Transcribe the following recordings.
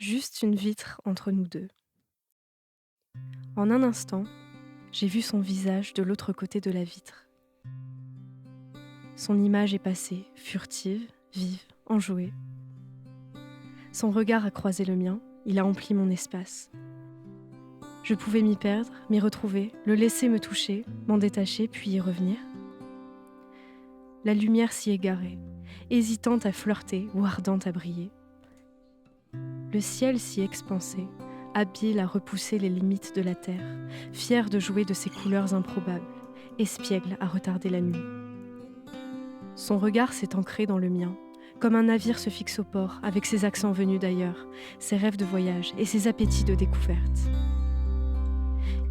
Juste une vitre entre nous deux. En un instant, j'ai vu son visage de l'autre côté de la vitre. Son image est passée, furtive, vive, enjouée. Son regard a croisé le mien, il a empli mon espace. Je pouvais m'y perdre, m'y retrouver, le laisser me toucher, m'en détacher, puis y revenir. La lumière s'y égarait, hésitante à flirter ou ardente à briller. Le ciel s'y expansait, habile à repousser les limites de la terre, fier de jouer de ses couleurs improbables, espiègle à retarder la nuit. Son regard s'est ancré dans le mien, comme un navire se fixe au port, avec ses accents venus d'ailleurs, ses rêves de voyage et ses appétits de découverte.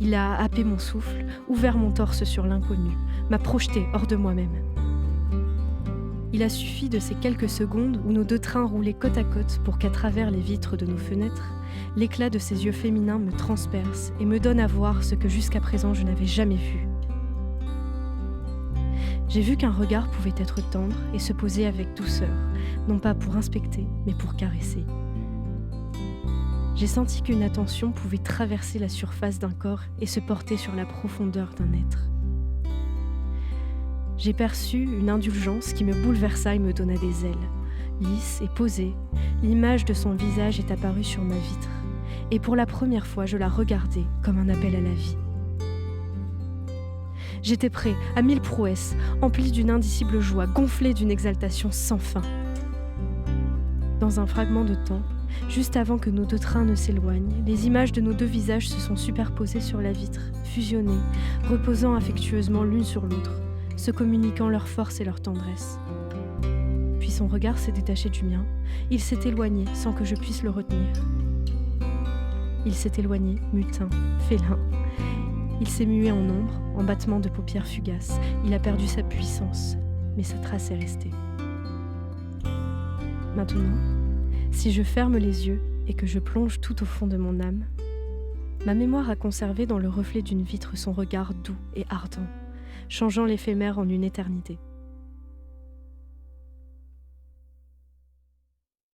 Il a happé mon souffle, ouvert mon torse sur l'inconnu, m'a projeté hors de moi-même. Il a suffi de ces quelques secondes où nos deux trains roulaient côte à côte pour qu'à travers les vitres de nos fenêtres, l'éclat de ses yeux féminins me transperce et me donne à voir ce que jusqu'à présent je n'avais jamais vu. J'ai vu qu'un regard pouvait être tendre et se poser avec douceur, non pas pour inspecter, mais pour caresser. J'ai senti qu'une attention pouvait traverser la surface d'un corps et se porter sur la profondeur d'un être. J'ai perçu une indulgence qui me bouleversa et me donna des ailes. Lisse et posée, l'image de son visage est apparue sur ma vitre, et pour la première fois je la regardais comme un appel à la vie. J'étais prêt, à 1000 prouesses, empli d'une indicible joie, gonflé d'une exaltation sans fin. Dans un fragment de temps, juste avant que nos deux trains ne s'éloignent, les images de nos deux visages se sont superposées sur la vitre, fusionnées, reposant affectueusement l'une sur l'autre, se communiquant leur force et leur tendresse. Puis son regard s'est détaché du mien, il s'est éloigné sans que je puisse le retenir. Il s'est éloigné, mutin, félin. Il s'est mué en ombre, en battement de paupières fugaces. Il a perdu sa puissance, mais sa trace est restée. Maintenant, si je ferme les yeux et que je plonge tout au fond de mon âme, ma mémoire a conservé dans le reflet d'une vitre son regard doux et ardent, changeant l'éphémère en une éternité.